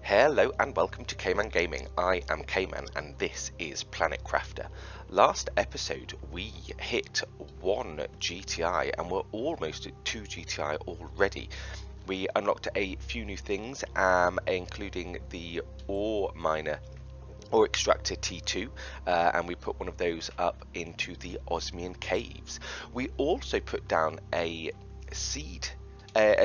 Hello and welcome to Kman Gaming. I am Kman and this is Planet Crafter. Last episode we hit 1 GTI and we're almost at 2 GTI already. We unlocked a few new things, including the ore miner or extractor T2, and we put one of those up into the Osmian caves. We also put down a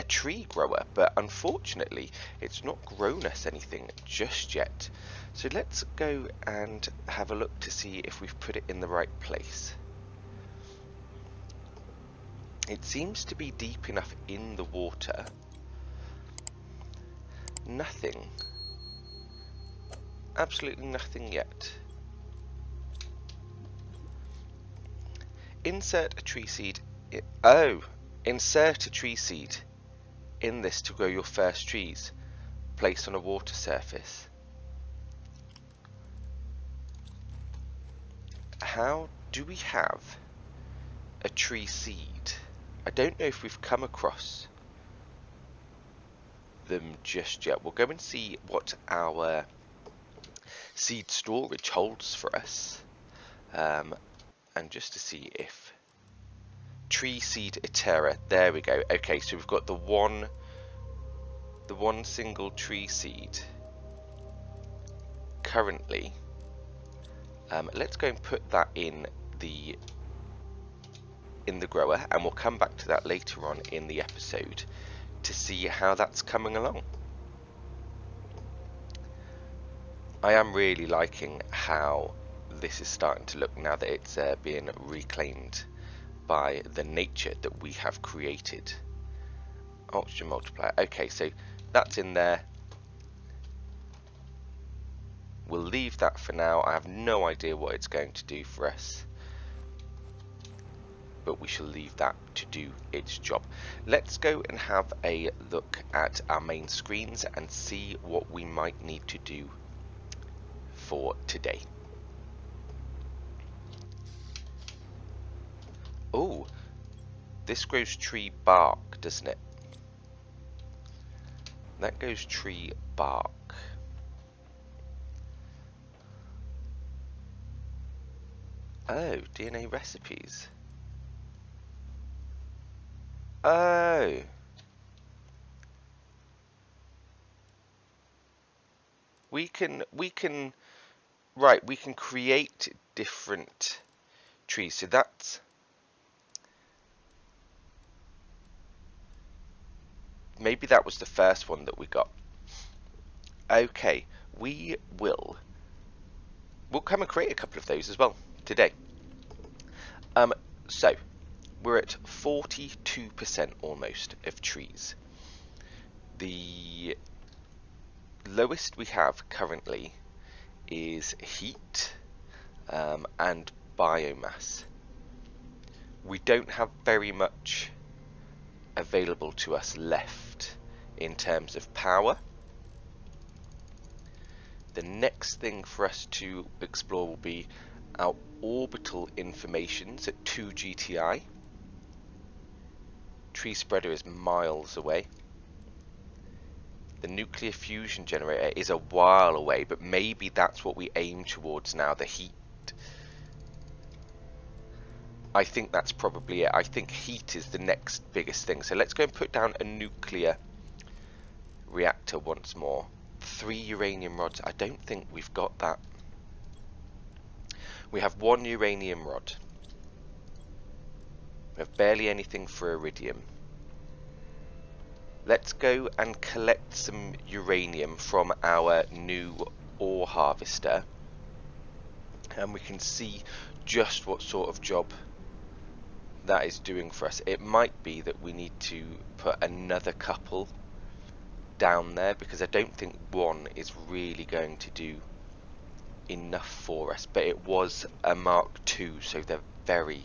tree grower, but unfortunately it's not grown us anything just yet. So let's go and have a look to see if we've put it in the right place. It seems to be deep enough in the water. Nothing. Absolutely nothing yet. Insert a tree seed. Insert a tree seed in this to grow your first trees. Place on a water surface. How do we have a tree seed? I don't know if we've come across them just yet. We'll go and see what our seed storage holds for us, and just to see if tree seed Itera. There we go. Okay, so we've got the one single tree seed currently. Let's go and put that in the grower, and we'll come back to that later on in the episode to see how that's coming along. I am really liking how this is starting to look now that it's being reclaimed by the nature that we have created. Oxygen multiplier. Okay, so that's in there. We'll leave that for now. I have no idea what it's going to do for us, but we shall leave that to do its job. Let's go and have a look at our main screens and see what we might need to do for today. Oh, this grows tree bark, doesn't it? That goes tree bark. Oh, DNA recipes. Oh. We can create different trees. So that's maybe that was the first one that we got. Okay, we'll come and create a couple of those as well today. So we're at 42% almost of trees. The lowest we have currently is heat and biomass. We don't have very much available to us left in terms of power. The next thing for us to explore will be our orbital informations at 2 GTI. Tree spreader is miles away. The nuclear fusion generator is a while away, but maybe that's what we aim towards now, the heat. I think that's probably it. I think heat is the next biggest thing. So let's go and put down a nuclear reactor once more. 3 uranium rods. I don't think we've got that. We have 1 uranium rod. We have barely anything for iridium. Let's go and collect some uranium from our new ore harvester, and we can see just what sort of job that is doing for us. It might be that we need to put another couple down there, because I don't think one is really going to do enough for us, but it was a Mark II, so they're very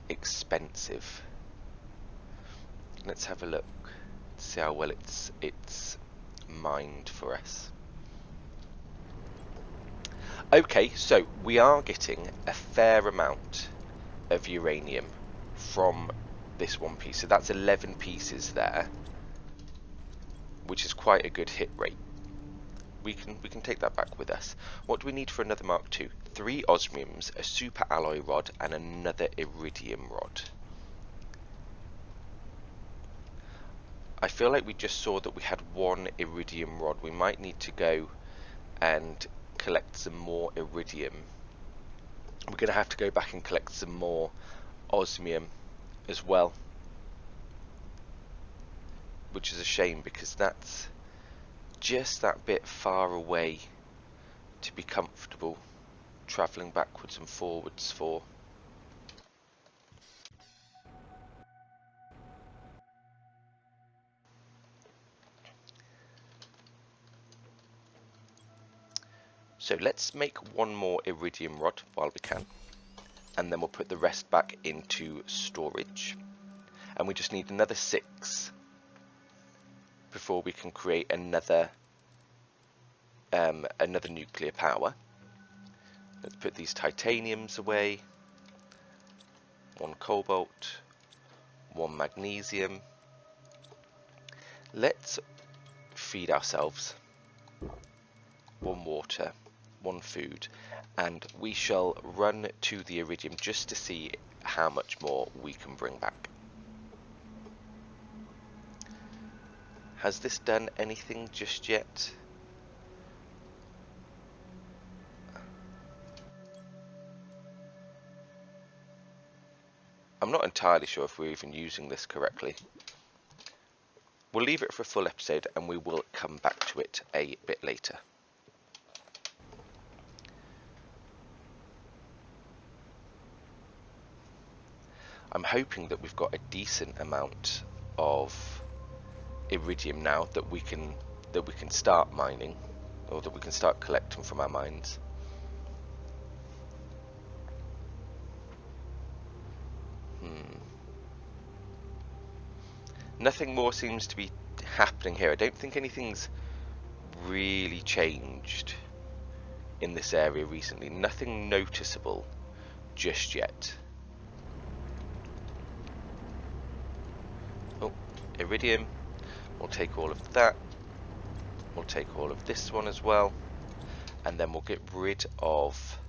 expensive. Let's have a look, see how well it's mined for us. Okay, so we are getting a fair amount of uranium from this one piece, so that's 11 pieces there, which is quite a good hit rate. we can take that back with us. What do we need for another Mark II? 3 osmiums, a super alloy rod, and another iridium rod. I feel like we just saw that we had 1 iridium rod. We might need to go and collect some more iridium. We're going to have to go back and collect some more osmium as well, which is a shame because that's just that bit far away to be comfortable travelling backwards and forwards for. So let's make 1 more iridium rod while we can, and then we'll put the rest back into storage. And we just need another 6 before we can create another nuclear power. Let's put these titaniums away. 1 cobalt, 1 magnesium. Let's feed ourselves 1 water, 1 food, and we shall run to the iridium just to see how much more we can bring back. Has this done anything just yet? I'm not entirely sure if we're even using this correctly. We'll leave it for a full episode and we will come back to it a bit later. I'm hoping that we've got a decent amount of iridium now that we can start mining, or that we can start collecting from our mines. Nothing more seems to be happening here. I don't think anything's really changed in this area recently. Nothing noticeable just yet. Oh, iridium. We'll take all of that. We'll take all of this one as well. And then we'll get rid of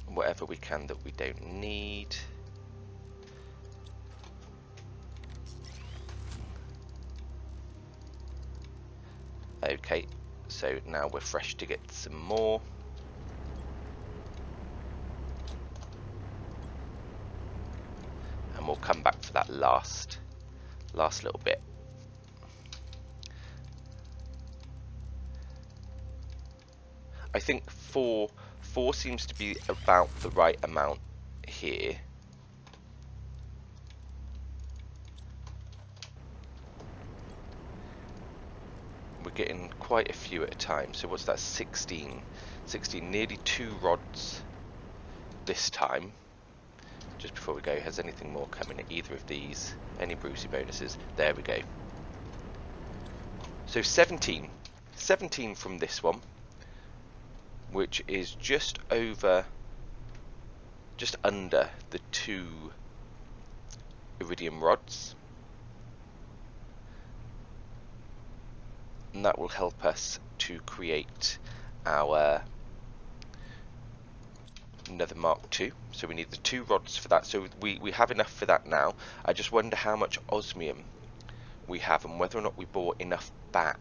whatever we can that we don't need. Okay, so now we're fresh to get some more. And we'll come back for that last little bit. I think four seems to be about the right amount here. We're getting quite a few at a time. So what's that? 16, nearly 2 rods this time. Just before we go, has anything more coming at either of these? Any Brucey bonuses? There we go. So 17 from this one, which is just under the 2 iridium rods. And that will help us to create our another Mark II. So we need the 2 rods for that. So we have enough for that now. I just wonder how much osmium we have and whether or not we bought enough back.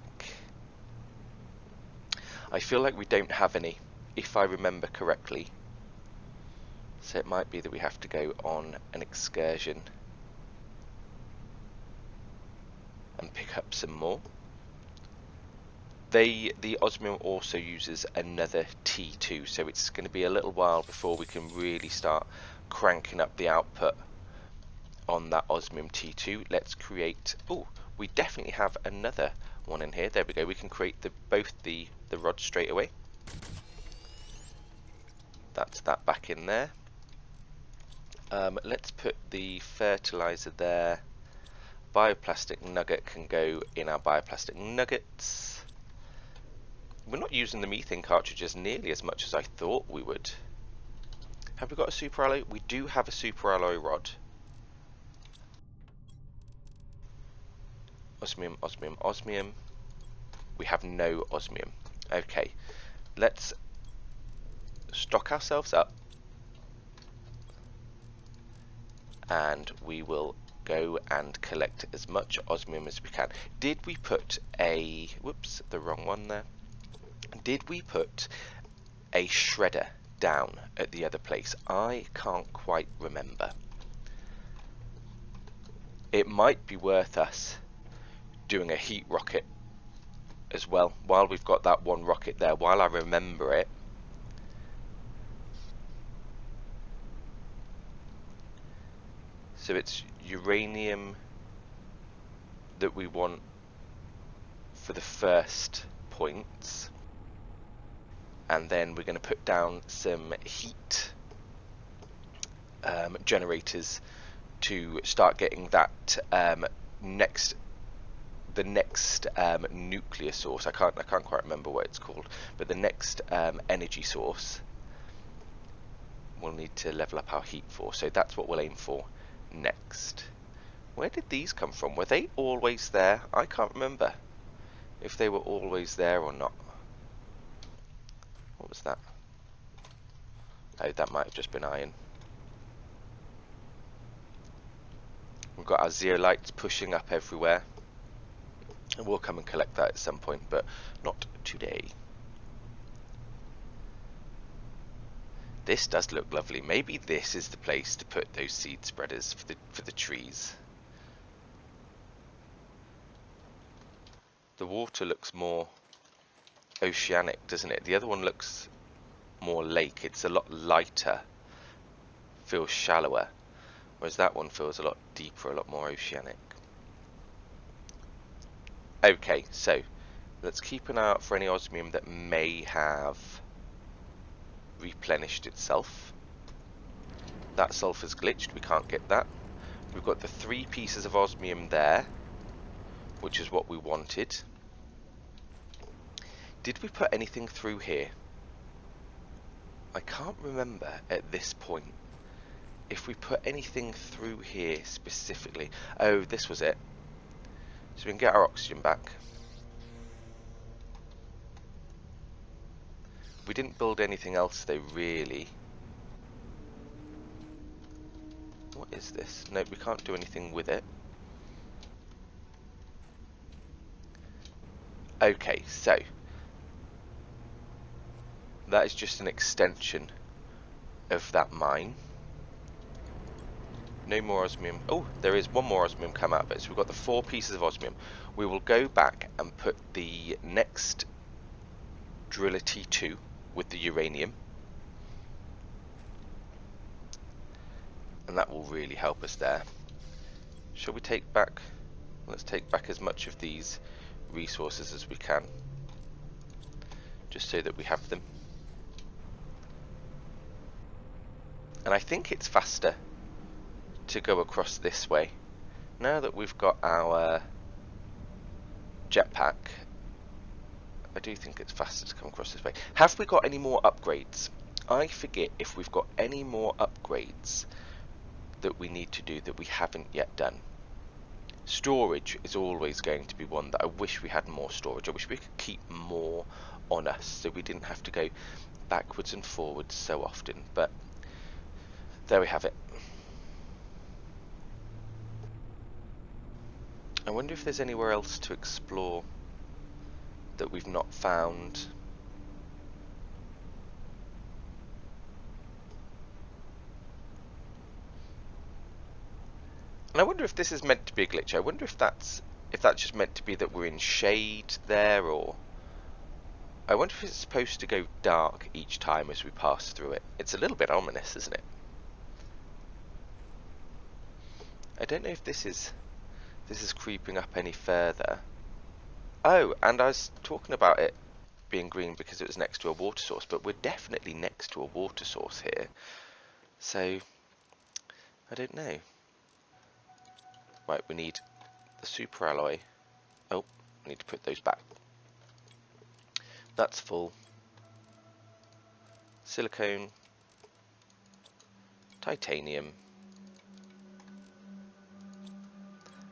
I feel like we don't have any, if I remember correctly. So it might be that we have to go on an excursion and pick up some more. The osmium also uses another T2, so it's going to be a little while before we can really start cranking up the output on that osmium T2. Let's create... Oh, we definitely have another one in here. There we go. We can create both the rods straight away. That's that back in there. Let's put the fertilizer there. Bioplastic nugget can go in our bioplastic nuggets. We're not using the methane cartridges nearly as much as I thought we would. Have we got a super alloy? We do have a super alloy rod. Osmium, osmium, osmium. we have no osmium. Okay, let's stock ourselves up, and we will go and collect as much osmium as we can. Did we put a... whoops, the wrong one there. Did we put a shredder down at the other place? I can't quite remember. It might be worth us doing a heat rocket as well, while we've got that one rocket there, while I remember it. So it's uranium that we want for the first points, and then we're going to put down some heat generators to start getting that next nuclear source. I can't quite remember what it's called, but the next energy source we'll need to level up our heat for. So that's what we'll aim for next. Where did these come from? Were they always there? I can't remember if they were always there or not. What was that? Oh, that might have just been iron. We've got our zeolites pushing up everywhere, and we'll come and collect that at some point, but not today. This does look lovely. Maybe this is the place to put those seed spreaders for the trees. The water looks more oceanic, doesn't it? The other one looks more lake. It's a lot lighter, feels shallower, whereas that one feels a lot deeper, a lot more oceanic. Okay, so let's keep an eye out for any osmium that may have replenished itself. That sulfur's glitched, we can't get that. We've got the 3 pieces of osmium there, which is what we wanted. Did we put anything through here? I can't remember at this point if we put anything through here specifically. Oh, this was it. So we can get our oxygen back. We didn't build anything else though, really. What is this? No, we can't do anything with it. Okay, so that is just an extension of that mine. No more osmium. Oh, there is one more osmium come out of it. So we've got the 4 pieces of osmium. We will go back and put the next driller T2 with the uranium, and that will really help us there. Shall we take back? Let's take back as much of these resources as we can, just so that we have them. And I think it's faster to go across this way. Now that we've got our jetpack, I do think it's faster to come across this way. Have we got any more upgrades? I forget if we've got any more upgrades that we need to do that we haven't yet done. Storage is always going to be one that I wish we had more storage. I wish we could keep more on us so we didn't have to go backwards and forwards so often, but there we have it. I wonder if there's anywhere else to explore that we've not found. And I wonder if this is meant to be a glitch. I wonder if that's just meant to be that we're in shade there, or I wonder if it's supposed to go dark each time as we pass through it. It's a little bit ominous, isn't it? I don't know if this is creeping up any further. Oh, and I was talking about it being green because it was next to a water source, but we're definitely next to a water source here. So, I don't know. Right, we need the super alloy. Oh, we need to put those back. That's full. Silicone. Titanium.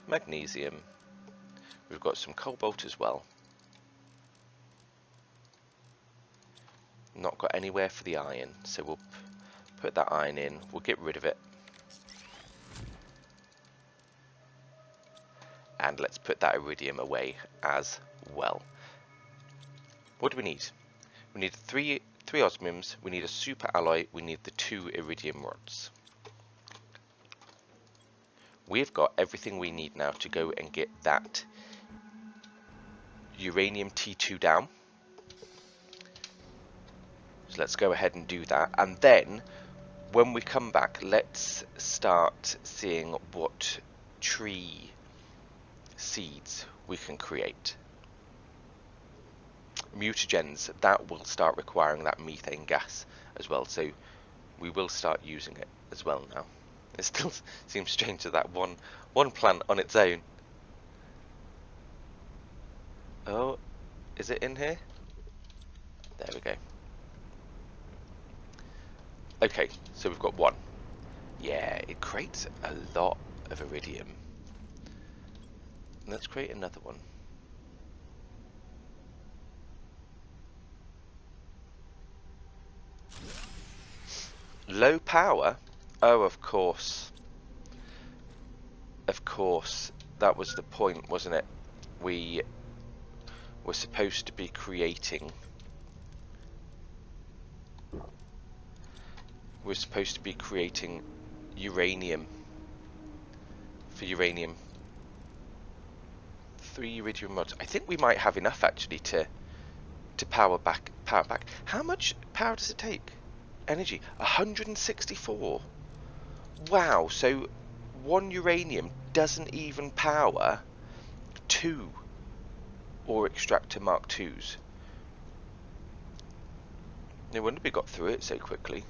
Magnesium. We've got some cobalt as well. Not got anywhere for the iron, so we'll put that iron in. We'll get rid of it. And let's put that iridium away as well. What do we need? We need three osmiums, we need a super alloy, we need the 2 iridium rods. We've got everything we need now to go and get that uranium T2 down. So let's go ahead and do that. And then when we come back, let's start seeing what tree seeds we can create. Mutagens, that will start requiring that methane gas as well, so we will start using it as well now. It still seems strange to that one plant on its own. Oh, is it in here? There we go. Okay, so we've got 1. Yeah, it creates a lot of iridium. Let's create another one. Low power? Oh, of course. Of course. That was the point, wasn't it? We were supposed to be creating... We're supposed to be creating uranium. For uranium. 3 iridium rods. I think we might have enough actually to power back. How much power does it take? Energy 164. Wow, so 1 uranium doesn't even power 2 ore extractor Mark IIs. No wonder we got through it so quickly.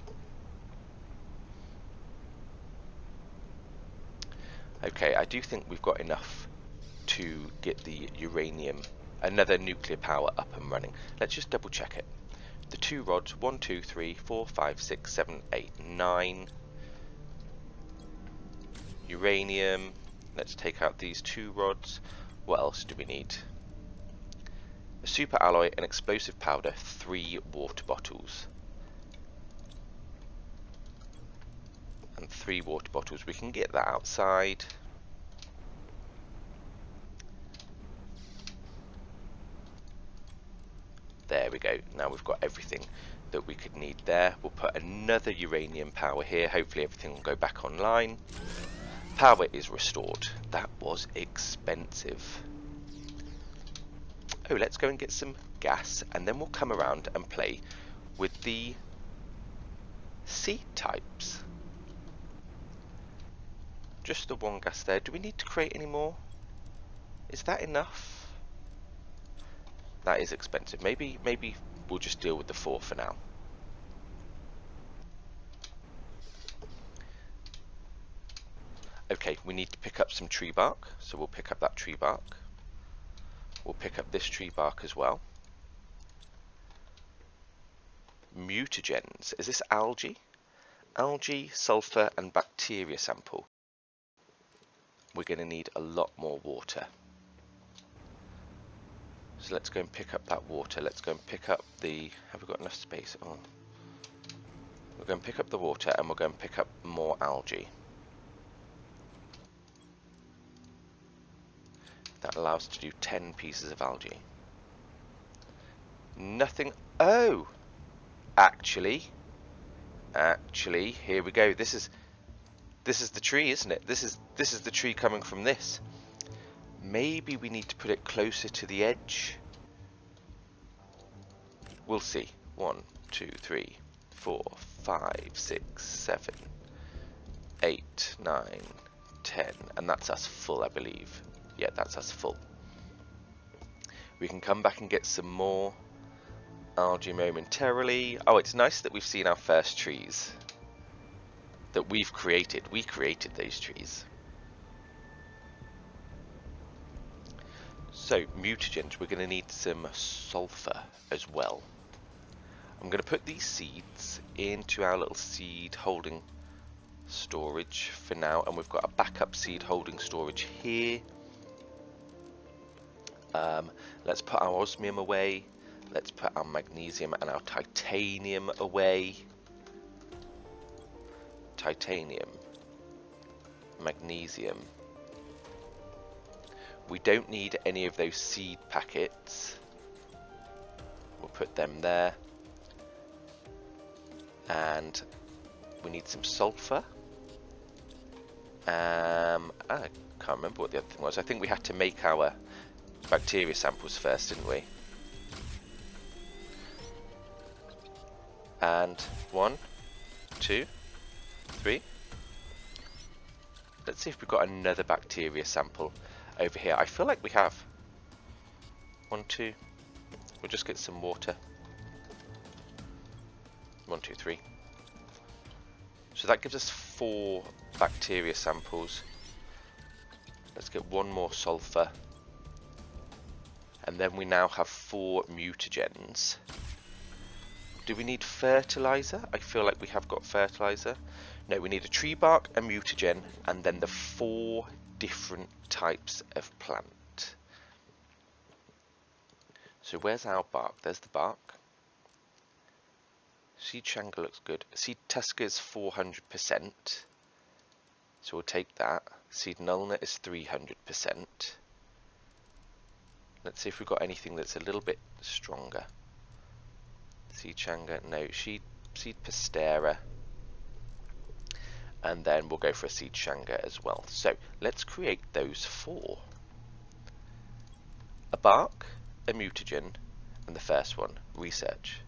Okay, I do think we've got enough to get the uranium, another nuclear power up and running. Let's just double check it. The 2 rods, 1, 2, 3, 4, 5, 6, 7, 8, 9. Uranium. Let's take out these 2 rods. What else do we need? A super alloy, an explosive powder, 3 water bottles. And 3 water bottles. We can get that outside. There we go. Now we've got everything that we could need there. We'll put another uranium power here. Hopefully everything will go back online. Power is restored. That was expensive. Oh, let's go and get some gas, and then we'll come around and play with the seed types. Just the 1 gas there. Do we need to create any more? Is that enough? That is expensive. Maybe we'll just deal with the 4 for now. Okay, we need to pick up some tree bark, so we'll pick up that tree bark. We'll pick up this tree bark as well. Mutagens. Is this algae? Algae, sulfur, and bacteria sample. We're going to need a lot more water. So let's go and pick up that water. Let's go and pick up the... Have we got enough space? Oh. We're going to pick up the water, and we're going to pick up more algae. That allows us to do 10 pieces of algae. Nothing... Oh! Actually, here we go. This is the tree, isn't it? This is the tree coming from this. Maybe we need to put it closer to the edge. We'll see. 1, 2, 3, 4, 5, 6, 7, 8, 9, 10, and that's us full, I believe. Yeah, that's us full. We can come back and get some more algae momentarily. Oh, it's nice that we've seen our first trees that we've created. We created those trees. So, mutagens, we're going to need some sulfur as well. I'm going to put these seeds into our little seed holding storage for now, and we've got a backup seed holding storage here. Let's put our osmium away. Let's put our magnesium and our titanium away. Titanium, magnesium. We don't need any of those seed packets. We'll put them there. And we need some sulfur. I can't remember what the other thing was. I think we had to make our bacteria samples first, didn't we? And 1, 2, 3. Let's see if we've got another bacteria sample over here. I feel like we have. 1, 2. We'll just get some water. 1, 2, 3. So that gives us 4 bacteria samples. Let's get 1 more sulfur. And then we now have 4 mutagens. Do we need fertilizer? I feel like we have got fertilizer. No, we need a tree bark, a mutagen, and then the 4 different types of plant. So where's our bark? There's the bark. Seed Shanga looks good. Seed Tusker is 400%. So we'll take that. Seed Nulna is 300%. Let's see if we've got anything that's a little bit stronger. Seed Shanga, no. Seed Pastera. And then we'll go for a Seed Shanga as well. So let's create those 4. A bark, a mutagen, and the first one, research.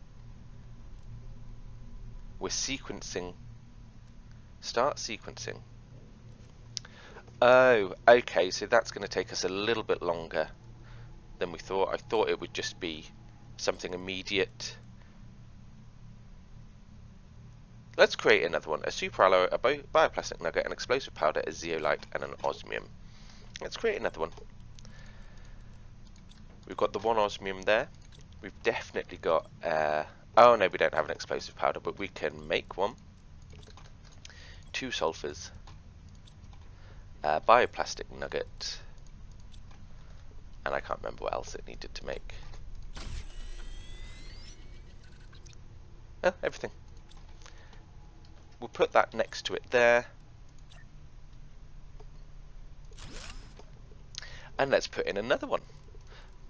We're sequencing. Start sequencing. Oh, okay, so that's going to take us a little bit longer than we thought. I thought it would just be something immediate. Let's create another one. A superalloy, a bioplastic nugget, an explosive powder, a zeolite, and an osmium. Let's create another one. We've got the 1 osmium there. We've definitely got... oh no, we don't have an explosive powder, but we can make one. 2 sulfurs. Bioplastic nugget. And I can't remember what else it needed to make. Oh, everything. We'll put that next to it there. And let's put in another one.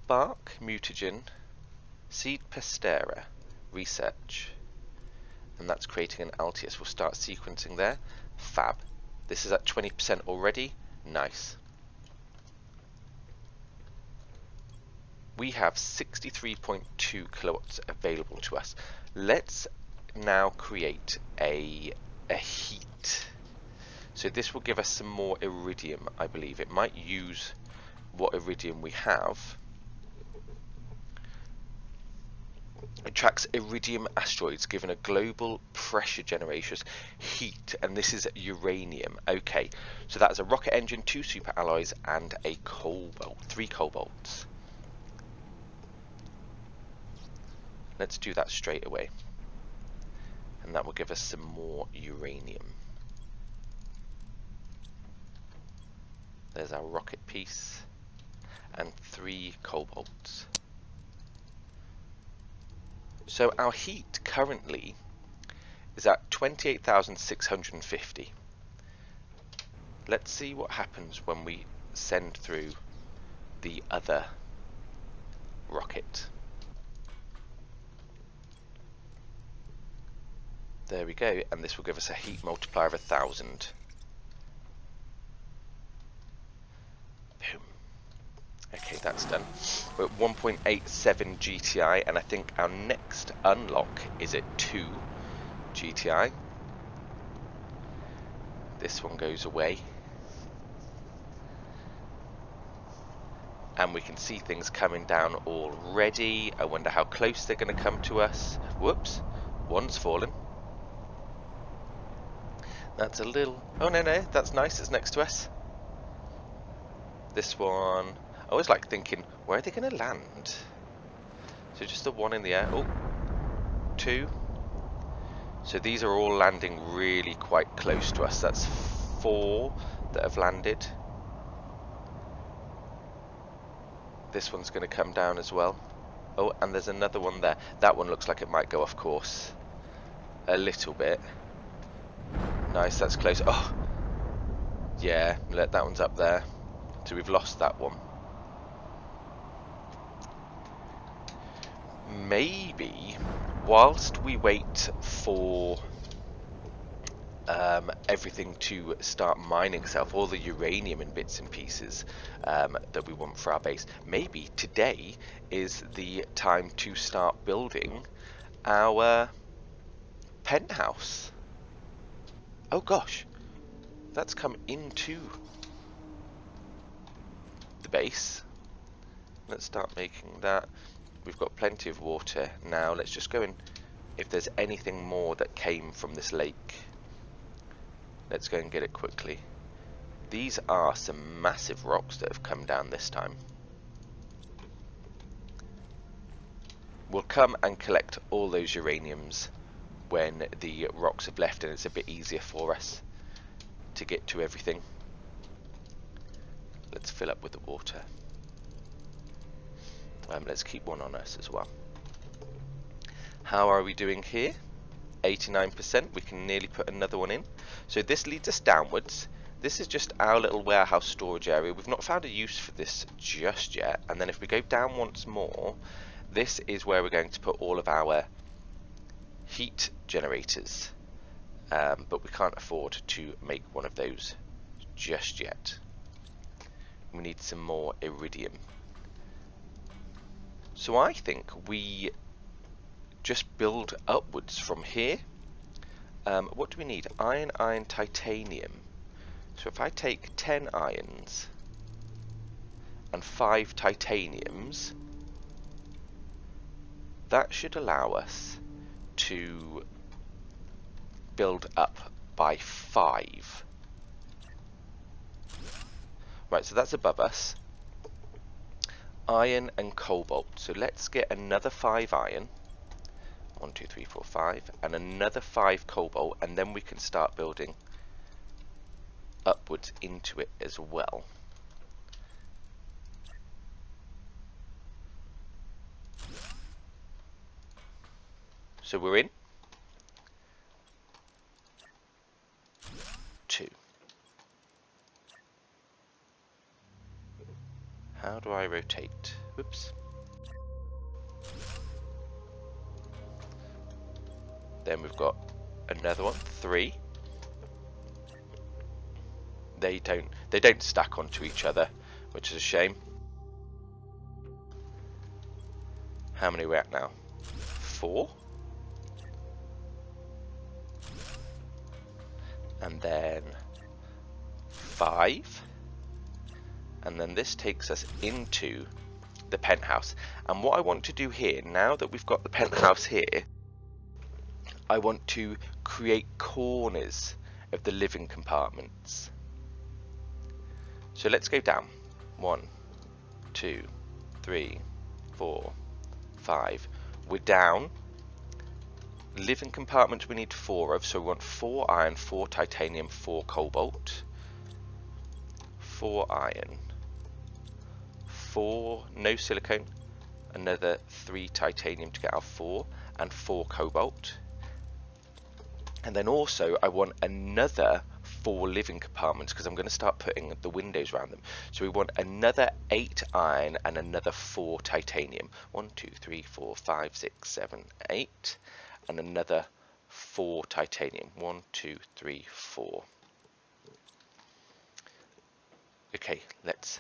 Bark, mutagen, seed pastera, research. And that's creating an Altius. We'll start sequencing there. Fab. This is at 20% already. Nice. We have 63.2 kilowatts available to us. Let's now create a heat. So this will give us some more iridium, I believe. It might use what iridium we have. It tracks iridium asteroids given a global pressure generation heat, and this is uranium. Okay, so that is a rocket engine, 2 super alloys, and a cobalt, 3 cobalts. Let's do that straight away, and that will give us some more uranium. There's our rocket piece, and 3 cobalts. So our heat currently is at 28,650. Let's see what happens when we send through the other rocket. There we go, and this will give us a heat multiplier of 1,000. Boom. Okay, that's done. We're at 1.87 GTI, and I think our next unlock is at 2 GTI. This one goes away. And we can see things coming down already. I wonder how close they're going to come to us. Whoops, one's fallen. That's a little... Oh, no, that's nice. It's next to us. This one... I always like thinking, where are they going to land? So just the one in the air. Oh, 2. So these are all landing really quite close to us. That's 4 that have landed. This one's going to come down as well. Oh, and there's another one there. That one looks like it might go off course a little bit. Nice, that's close. Oh, yeah, that one's up there. So we've lost that one. Maybe, whilst we wait for everything to start mining itself, all the uranium in bits and pieces that we want for our base, maybe today is the time to start building our penthouse. Oh gosh, that's come into the base. Let's start making that. We've got plenty of water now. Let's just go in. If there's anything more that came from this lake, let's go and get it quickly. These are some massive rocks that have come down this time. We'll come and collect all those uraniums when the rocks have left and it's a bit easier for us to get to everything. Let's fill up with the water. Let's keep one on us as well. How are we doing here? 89%. We can nearly put another one in. So this leads us downwards. This is just our little warehouse storage area. We've not found a use for this just yet. And then if we go down once more, this is where we're going to put all of our heat generators. But we can't afford to make one of those just yet. We need some more iridium. So I think we just build upwards from here. What do we need? Iron, iron, titanium. So if I take 10 irons and 5 titaniums, that should allow us to build up by 5. Right, so that's above us. Iron and cobalt. So let's get another 5 iron. 1, 2, 3, 4, 5. And another 5 cobalt. And then we can start building upwards into it as well. So we're in. 2. How do I rotate? Whoops. Then we've got another one, 3. They don't stack onto each other, which is a shame. How many are we at now? 4. And then 5. And then this takes us into the penthouse. And what I want to do here, now that we've got the penthouse here, I want to create corners of the living compartments. So let's go down. 1, 2, 3, 4, 5. We're down. Living compartments we need 4 of, so we want 4 iron, 4 titanium, 4 cobalt, 4 iron, 4 no silicone, another 3 titanium to get our 4, and 4 cobalt. And then also I want another 4 living compartments because I'm going to start putting the windows around them. So we want another 8 iron and another 4 titanium. 1, 2, 3, 4, 5, 6, 7, 8. And another 4 titanium. 1, 2, 3, 4. Okay, let's.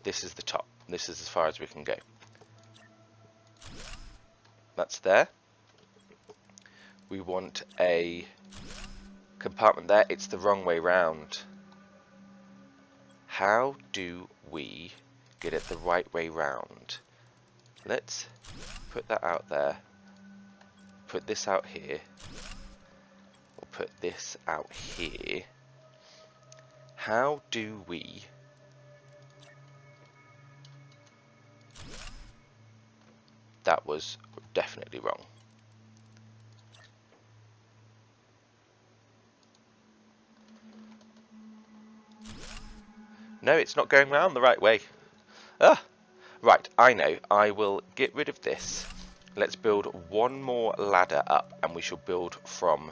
This is the top. This is as far as we can go. That's there. We want a compartment there. It's the wrong way round. How do we get it the right way round? Let's put that out there. Put this out here. We'll put this out here. How do we... That was definitely wrong. No, it's not going round the right way. Ah, right, I know. I will get rid of this. Let's build one more ladder up, and we shall build from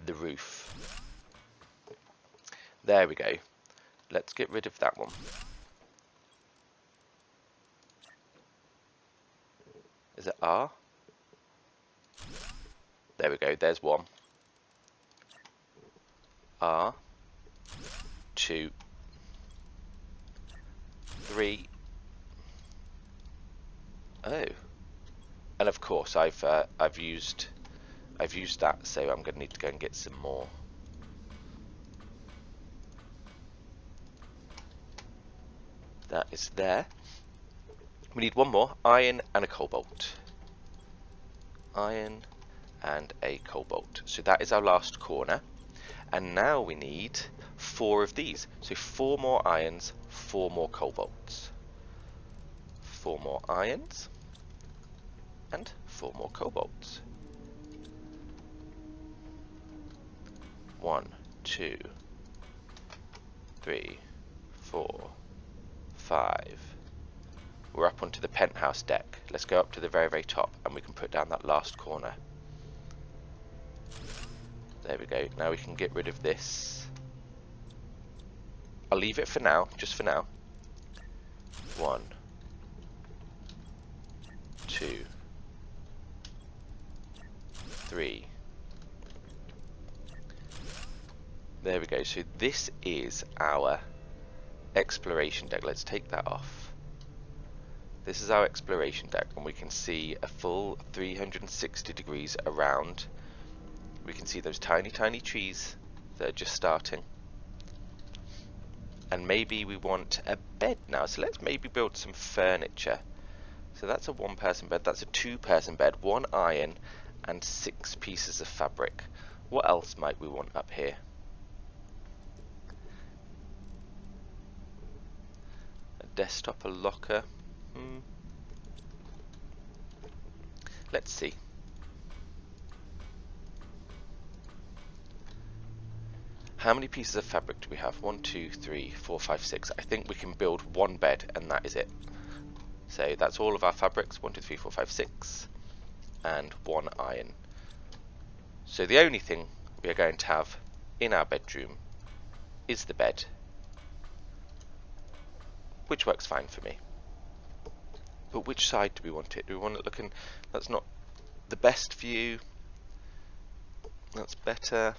the roof. There we go. Let's get rid of that one. Is it R? There we go, there's one. R. 2. 3. Oh. And of course I've used that, so I'm going to need to go and get some more. That is there. We need one more, iron and a cobalt. Iron and a cobalt. So that is our last corner. And now we need 4 of these. So 4 more irons, 4 more cobalts. 4 more irons and 4 more cobalts. 1, 2, 3, 4, 5. We're up onto the penthouse deck. Let's go up to the very, very top and we can put down that last corner. There we go. Now we can get rid of this. I'll leave it for now, just for now. 1, 2, 3. There we go. So this is our exploration deck. Let's take that off. This is our exploration deck, and we can see a full 360 degrees around. We can see those tiny, tiny trees that are just starting. And maybe we want a bed now, so let's maybe build some furniture. So that's a 1-person bed, that's a 2-person bed, 1 iron and 6 pieces of fabric. What else might we want up here? A desktop, a locker. Let's see. How many pieces of fabric do we have? 1, 2, 3, 4, 5, 6. I think we can build 1 bed and that is it. So that's all of our fabrics. 1, 2, 3, 4, 5, 6. And 1 iron. So the only thing we are going to have in our bedroom is the bed, which works fine for me. But which side do we want it? Do we want it looking... That's not the best view. That's better.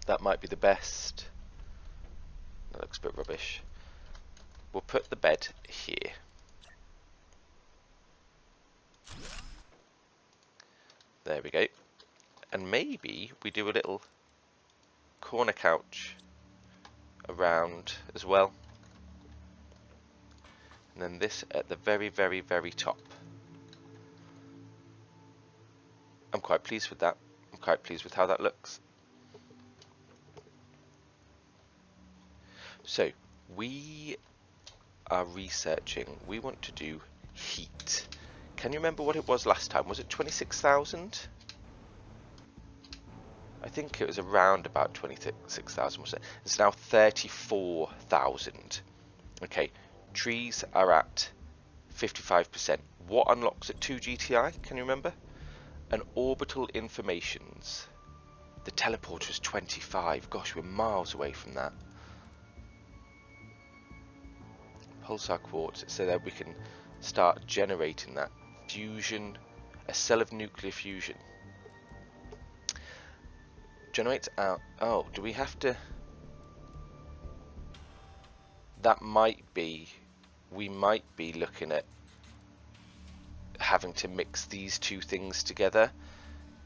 That might be the best. That looks a bit rubbish. We'll put the bed here. There we go. And maybe we do a little corner couch around as well. And then this at the very, very, very top. I'm quite pleased with that. I'm quite pleased with how that looks. So, we are researching. We want to do heat. Can you remember what it was last time? Was it 26,000? I think it was around about 26,000, wasn't it? It's now 34,000. Okay. Trees are at 55%. What unlocks at 2 GTI? Can you remember? And orbital informations. The teleporter is 25. Gosh, we're miles away from that. Pulsar quartz, so that we can start generating that. Fusion, a cell of nuclear fusion. Generates out. Oh, do we have to? That might be. We might be looking at having to mix these 2 things together,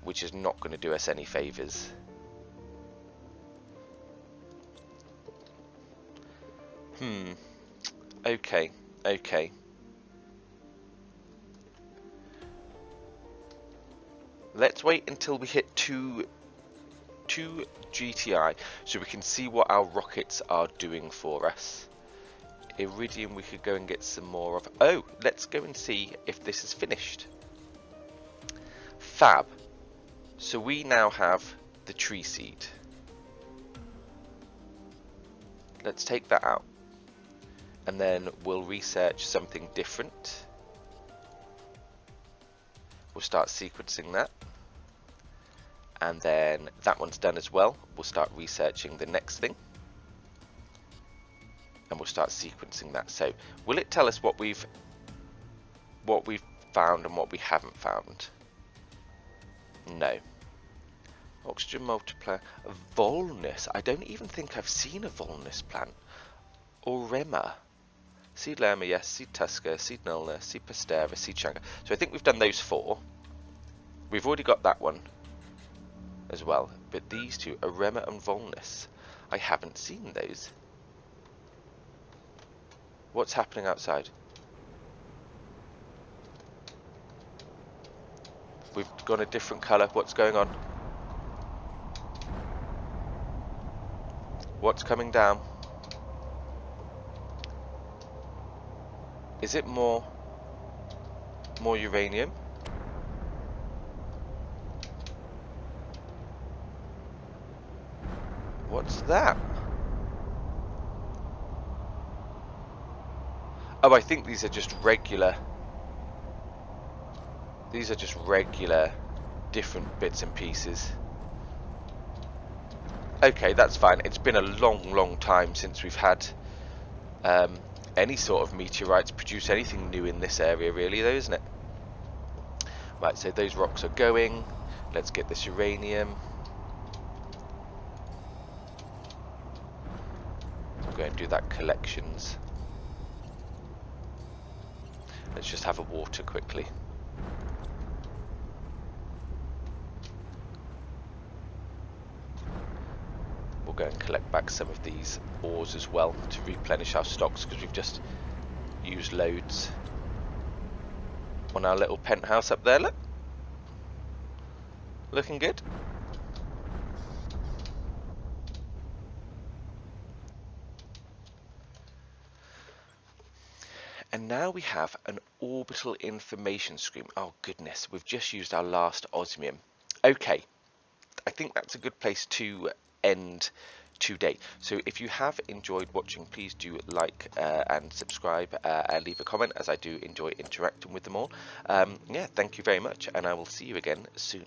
which is not going to do us any favours. Okay, okay. Let's wait until we hit 2 GTI so we can see what our rockets are doing for us. Iridium we could go and get some more of. Oh, let's go and see if this is finished. Fab. So we now have the tree seed. Let's take that out. And then we'll research something different. We'll start sequencing that. And then that one's done as well. We'll start researching the next thing. And we'll start sequencing that. So will it tell us what we've found and what we haven't found? No. Oxygen multiplier. Volnus. I don't even think I've seen a Volnus plant. Orema. Seed lerma, yes. Seed tusker, seed nulna, seed pastera, seed changa. So I think we've done those 4. We've already got that one as well. But these two, Orema and Volnus, I haven't seen those. What's happening outside? We've gone a different colour. What's going on? What's coming down? Is it more uranium? What's that? Oh, I think these are just regular. These are just regular different bits and pieces. Okay, that's fine. It's been a long time since we've had any sort of meteorites produce anything new in this area, really, though, isn't it? Right, so those rocks are going. Let's get this uranium. We'll go and do that collections. Let's just have a water quickly. We'll go and collect back some of these ores as well to replenish our stocks, because we've just used loads on our little penthouse up there. Look, looking good. And now we have an orbital information screen. Oh goodness, we've just used our last osmium. Okay, I think that's a good place to end today. So if you have enjoyed watching, please do like and subscribe and leave a comment, as I do enjoy interacting with them all. Yeah, thank you very much, and I will see you again soon.